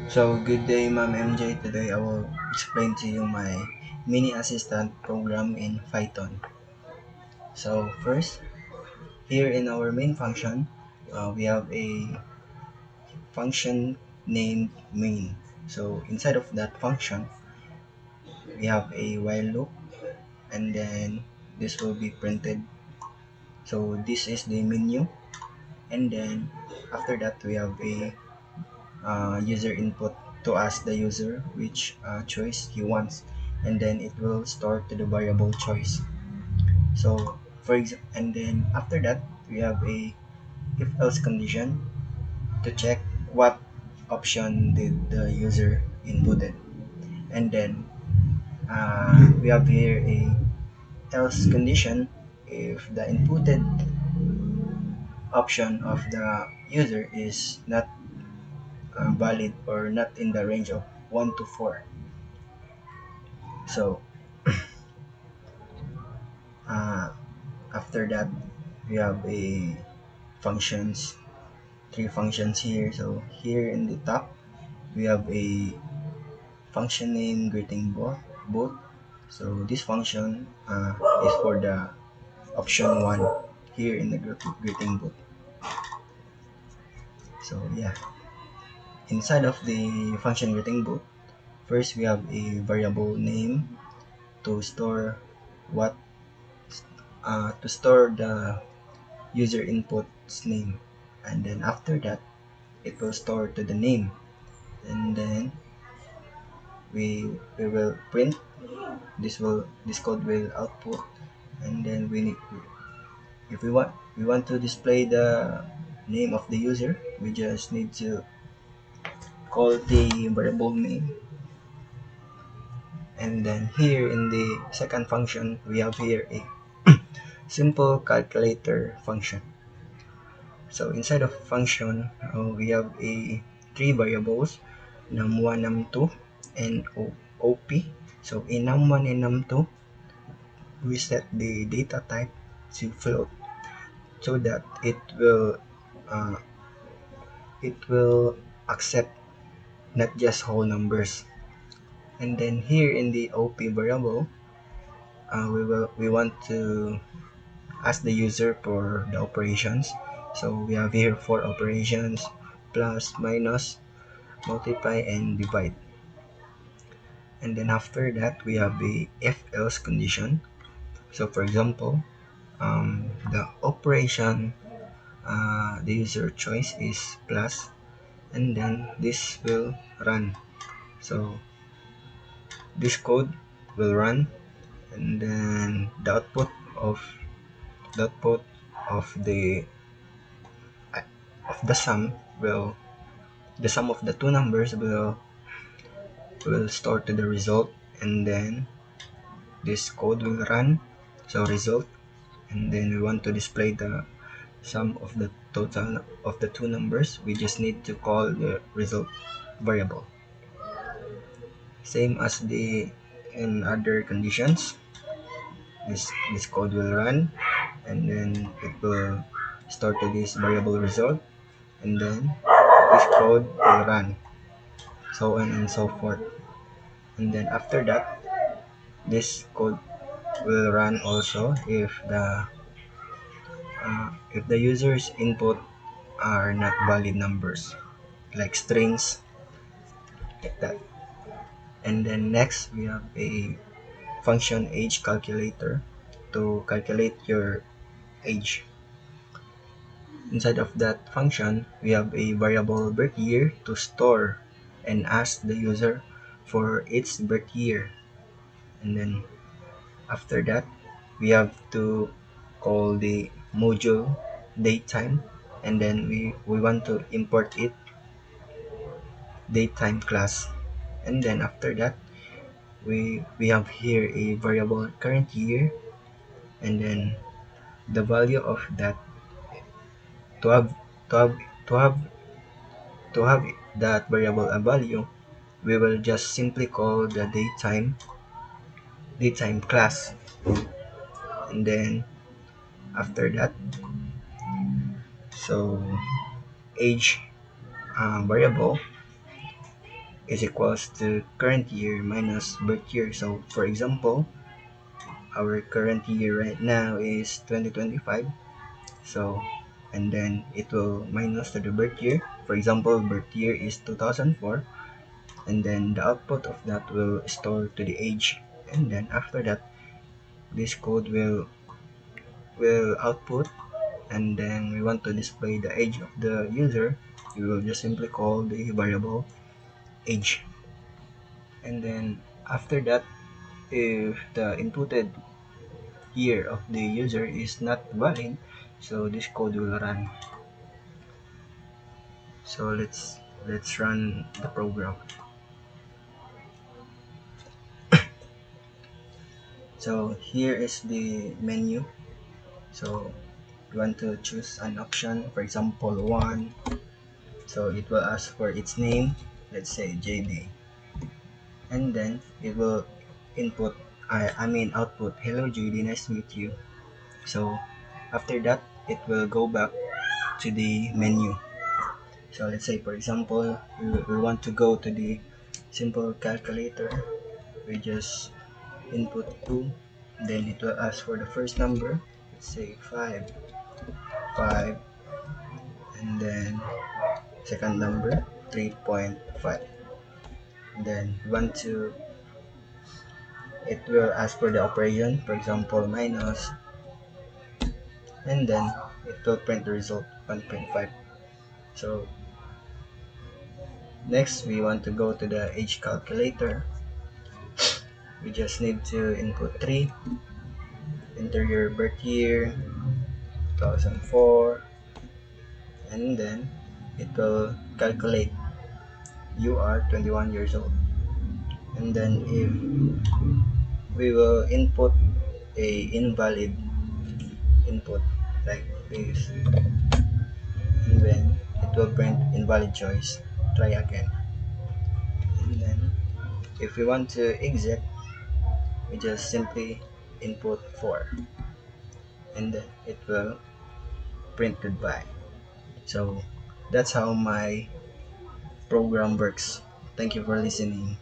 So, good day, Ma'am MJ. Today I will explain to you my mini assistant program in Python. So, first, here in our main function, we have a function named main. So, inside of that function, we have a while loop, and then this will be printed. So, this is the menu, and then after that, we have a user input to ask the user which choice he wants, and then it will store to the variable choice. So for example, and then after that we have a if else condition to check what option did the user inputted, and then we have here a else condition if the inputted option of the user is not valid or not in the range of 1 to 4. So uh, after that we have a functions, three functions here. So here in the top we have a function name greeting boot. So this function is for the option one here in the greeting boot. So yeah, inside of the function greeting boot, first we have a variable name to store what to store the user input's name, and then after that it will store to the name, and then we will print this code will output, and then we need if we want to display the name of the user, we just need to call the variable name, and then here in the second function we have here a simple calculator function. So inside of function we have a three variables, num1, num2, and op. So in num1 and num2 we set the data type to float so that uh, it will accept not just whole numbers. And then here in the op variable, we want to ask the user for the operations. So we have here four operations: plus, minus, multiply, and divide. And then after that we have the if else condition. So for example, the operation the user choice is plus, and then this will run. So this code will run, and then the output of the sum will the sum of the two numbers will store to the result, and then this code will run. So result, and then we want to display the sum of the total of the two numbers, we just need to call the result variable, same as the in other conditions. This code will run, and then it will store to this variable result, and then this code will run, so on and so forth. And then after that this code will run also if the user's input are not valid numbers like strings, like that. And then next we have a function age calculator to calculate your age. Inside of that function, we have a variable birth year to store and ask the user for its birth year. And then after that, we have to call the module datetime, and then we want to import it datetime class. And then after that, we have here a variable current year, and then the value of that to have to have to have to have that variable a value, we will just simply call the datetime class, and then after that, so age variable is equals to current year minus birth year. So for example, our current year right now is 2025. So and then it will minus to the birth year. For example, birth year is 2004, and then the output of that will store to the age, and then after that this code will output, and then we want to display the age of the user, we will just simply call the variable age. And then after that, if the inputted year of the user is not valid, so this code will run. So let's run the program. So here is the menu. So you want to choose an option, for example 1. So it will ask for its name, let's say JD, and then it will input output, hello JD, nice to meet you. So after that it will go back to the menu. So let's say for example we want to go to the simple calculator. We just input 2, then it will ask for the first number, let's say 5, and then second number 3.5. Then want to it will ask for the operation, for example minus, and then it will print the result 1.5. So next we want to go to the age calculator. We just need to input 3, enter your birth year 2004, and then it will calculate you are 21 years old. And then if we will input a invalid input like this, and then it will print invalid choice, try again. And then if we want to exit, we just simply input 4, and then it will print goodbye. So that's how my program works. Thank you for listening.